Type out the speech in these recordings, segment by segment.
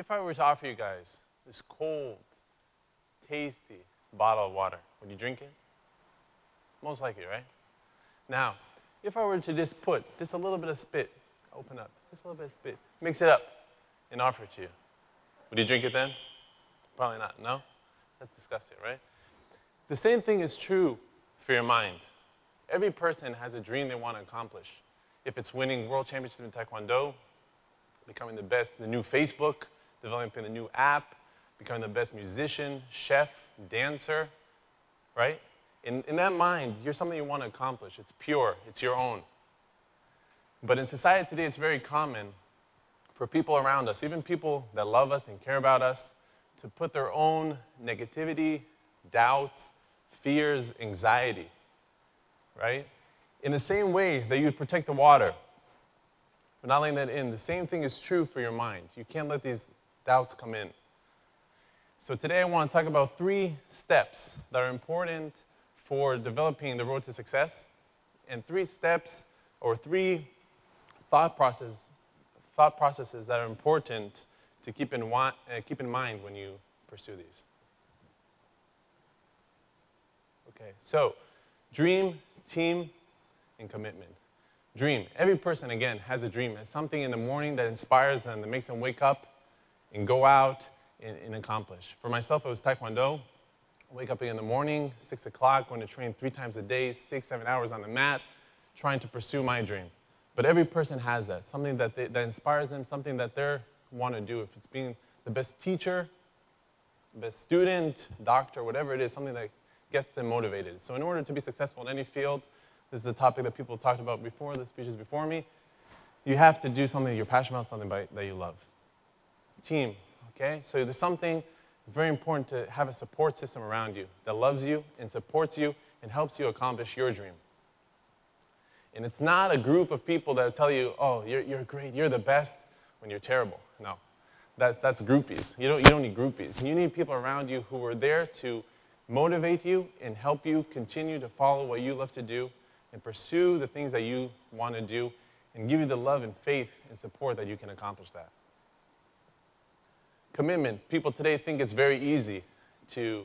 if I were to offer you guys this cold, tasty bottle of water, would you drink it? Most likely, right? Now, if I were to just put just a little bit of spit, open up, just a little bit of spit, mix it up, and offer it to you, would you drink it then? Probably not, no? That's disgusting, right? The same thing is true for your mind. Every person has a dream they want to accomplish. If it's winning world championships in Taekwondo, becoming the best, the new Facebook, developing the new app, becoming the best musician, chef, dancer, right? In that mind, you're something you want to accomplish. It's pure, it's your own. But in society today, it's very common for people around us, even people that love us and care about us, to put their own negativity, doubts, fears, anxiety, right? In the same way that you would protect the water, but not letting that in, the same thing is true for your mind. You can't let these doubts come in. So today I want to talk about 3 steps that are important for developing the road to success, and 3 steps or 3 thought processes that are important to keep in mind when you pursue these. Okay, so dream, team, and commitment. Dream. Every person, again, has a dream. Has something in the morning that inspires them, that makes them wake up and go out and accomplish. For myself, it was Taekwondo. Wake up in the morning, 6 o'clock, going to train 3 times a day, 6, 7 hours on the mat, trying to pursue my dream. But every person has that, something that inspires them, something that they want to do. If it's being the best teacher, the best student, doctor, whatever it is, something that gets them motivated. So in order to be successful in any field, this is a topic that people talked about before, the speeches before me, you have to do something you're passionate about, something that you love. Team, okay? So there's something very important to have a support system around you that loves you and supports you and helps you accomplish your dream. And it's not a group of people that tell you, oh, you're great, you're the best, when you're terrible. No, that's groupies. You don't need groupies. You need people around you who are there to motivate you and help you continue to follow what you love to do and pursue the things that you want to do and give you the love and faith and support that you can accomplish that. Commitment. People today think it's very easy to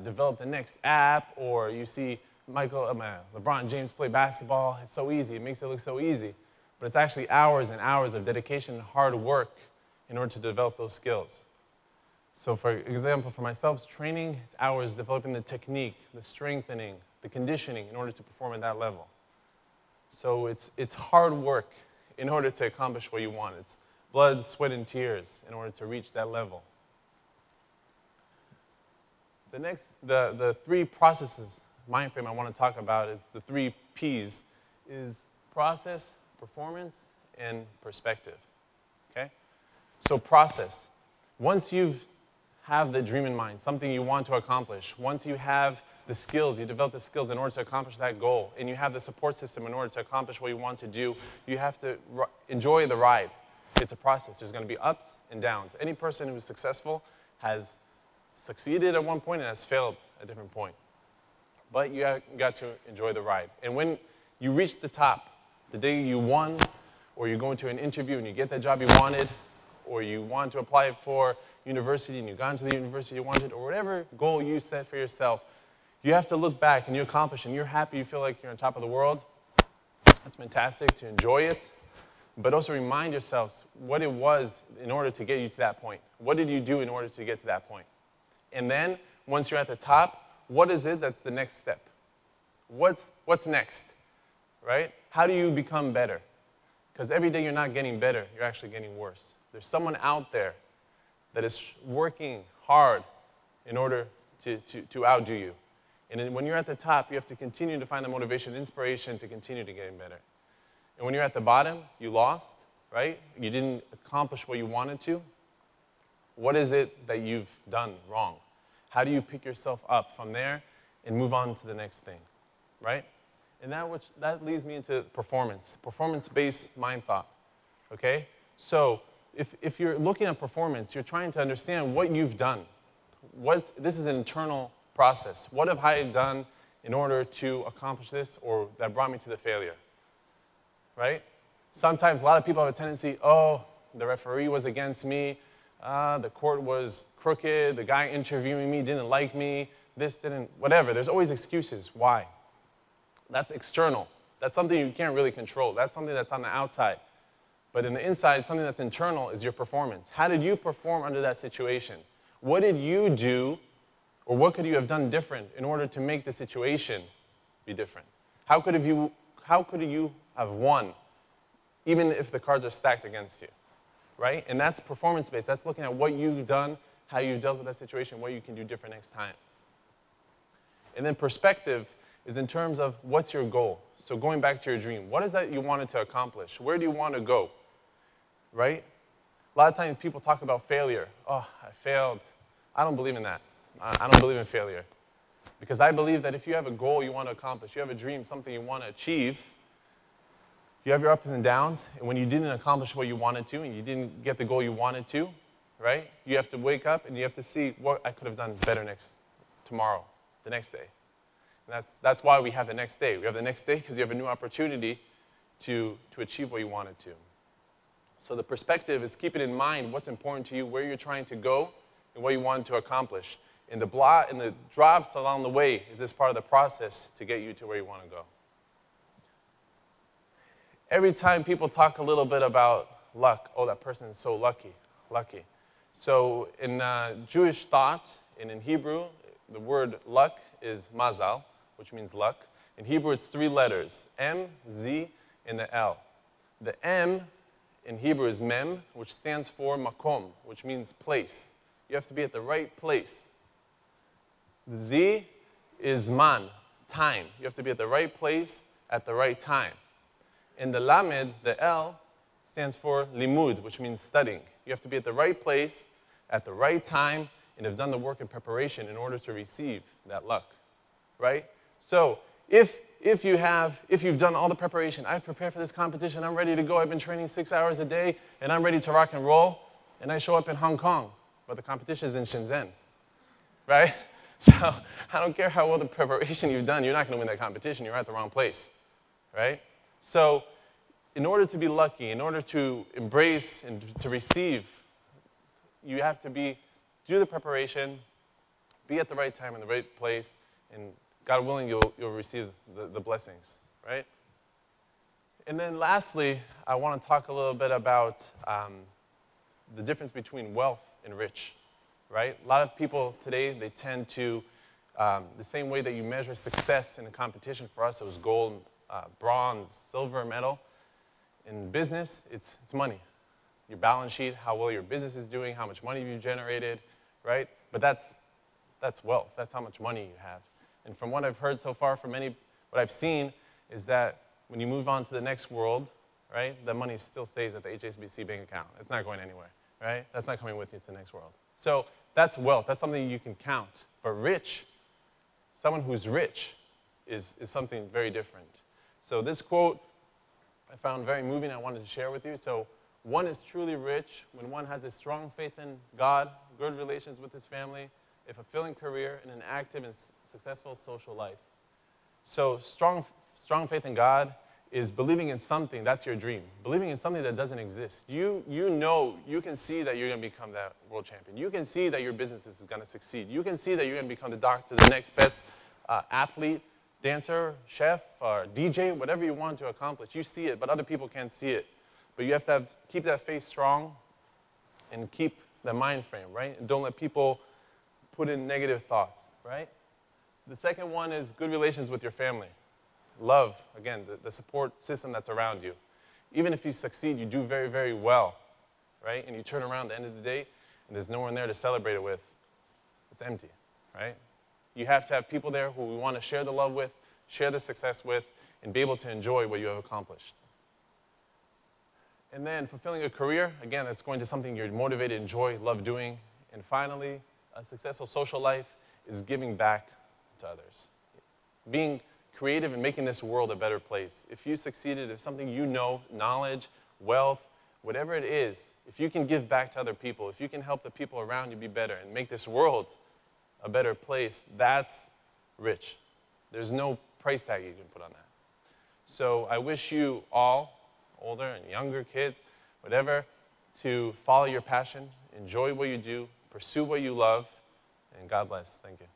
develop the next app, or you see LeBron James play basketball. It's so easy. It makes it look so easy. But it's actually hours and hours of dedication and hard work in order to develop those skills. So for example, for myself, training, it's hours developing the technique, the strengthening, the conditioning in order to perform at that level. So it's hard work in order to accomplish what you want. It's blood, sweat, and tears in order to reach that level. The 3 processes, mind frame I want to talk about is the 3 P's, is process, performance, and perspective, okay? So process. Once you have the dream in mind, something you want to accomplish, once you have the skills, you develop the skills in order to accomplish that goal, and you have the support system in order to accomplish what you want to do, you have to enjoy the ride. It's a process. There's going to be ups and downs. Any person who's successful has succeeded at one point and has failed at a different point. But you got to enjoy the ride. And when you reach the top, the day you won, or you go into an interview and you get that job you wanted, or you want to apply for university and you got into the university you wanted, or whatever goal you set for yourself, you have to look back and you accomplish and you're happy, you feel like you're on top of the world. That's fantastic to enjoy it. But also remind yourselves what it was in order to get you to that point. What did you do in order to get to that point? And then, once you're at the top, what is it that's the next step? What's next, right? How do you become better? Because every day you're not getting better, you're actually getting worse. There's someone out there that is working hard in order to outdo you. And then when you're at the top, you have to continue to find the motivation and inspiration to continue to getting better. And when you're at the bottom, you lost, right? You didn't accomplish what you wanted to. What is it that you've done wrong? How do you pick yourself up from there and move on to the next thing, right? And that leads me into performance-based mind thought, okay? So if you're looking at performance, you're trying to understand what you've done. This is an internal process. What have I done in order to accomplish this, or that brought me to the failure, right? Sometimes a lot of people have a tendency, oh, the referee was against me, The court was crooked, the guy interviewing me didn't like me, this didn't, whatever. There's always excuses. Why? That's external. That's something you can't really control. That's something that's on the outside. But in the inside, something that's internal is your performance. How did you perform under that situation? What did you do, or what could you have done different in order to make the situation be different? How could you have won, even if the cards are stacked against you, right? And that's performance-based. That's looking at what you've done, how you dealt with that situation, what you can do different next time. And then perspective is in terms of what's your goal. So going back to your dream, what is that you wanted to accomplish? Where do you want to go, right? A lot of times people talk about failure. Oh, I failed. I don't believe in that. I don't believe in failure. Because I believe that if you have a goal you want to accomplish, you have a dream, something you want to achieve, you have your ups and downs, and when you didn't accomplish what you wanted to, and you didn't get the goal you wanted to, right? You have to wake up and you have to see what I could have done better tomorrow, the next day. And that's why we have the next day. We have the next day because you have a new opportunity to achieve what you wanted to. So the perspective is keeping in mind what's important to you, where you're trying to go, and what you want to accomplish. And the drops along the way is just part of the process to get you to where you want to go. Every time people talk a little bit about luck, oh, that person is so lucky, lucky. So in Jewish thought, and in Hebrew, the word luck is mazal, which means luck. In Hebrew, it's 3 letters, M, Z, and the L. The M in Hebrew is mem, which stands for makom, which means place. You have to be at the right place. The Z is man, time. You have to be at the right place at the right time. In the lamed, the L stands for limud, which means studying. You have to be at the right place at the right time and have done the work and preparation in order to receive that luck, right? So if you've done all the preparation, I've prepared for this competition, I'm ready to go, I've been training 6 hours a day, and I'm ready to rock and roll, and I show up in Hong Kong, but the competition is in Shenzhen, right? So I don't care how well the preparation you've done, you're not going to win that competition, you're at the wrong place, right? So in order to be lucky, in order to embrace and to receive, you have to do the preparation, be at the right time in the right place, and God willing, you'll receive the blessings, right? And then lastly, I want to talk a little bit about the difference between wealth and rich, right? A lot of people today, they tend to, the same way that you measure success in a competition, for us it was gold, bronze, silver medal. In business, it's money. Your balance sheet, how well your business is doing, how much money you generated, right? But that's wealth. That's how much money you have. And from what I've heard so far from what I've seen is that when you move on to the next world, right, the money still stays at the HSBC bank account. It's not going anywhere, right? That's not coming with you to the next world. So that's wealth. That's something you can count. But rich, someone who's rich is something very different. So this quote I found very moving. I wanted to share with you. So one is truly rich when one has a strong faith in God, good relations with his family, a fulfilling career, and an active and successful social life. So strong faith in God is believing in something, that's your dream. Believing in something that doesn't exist. You know, you can see that you're going to become that world champion. You can see that your business is going to succeed. You can see that you're going to become the doctor, the next best athlete, dancer, chef, or DJ, whatever you want to accomplish. You see it, but other people can't see it. But you have to keep that faith strong and keep the mind frame, right? And don't let people put in negative thoughts, right? The second one is good relations with your family. Love, again, the support system that's around you. Even if you succeed, you do very, very well, right? And you turn around at the end of the day, and there's no one there to celebrate it with. It's empty, right? You have to have people there who we want to share the love with, share the success with, and be able to enjoy what you have accomplished. And then fulfilling a career, again, that's going to something you're motivated, enjoy, love doing. And finally, a successful social life is giving back to others. Being creative and making this world a better place. If you succeeded, if something you know, knowledge, wealth, whatever it is, if you can give back to other people, if you can help the people around you be better and make this world a better place, that's rich. There's no price tag you can put on that. So I wish you all, older and younger kids, whatever, to follow your passion enjoy what you do, pursue what you love, and God bless. Thank you.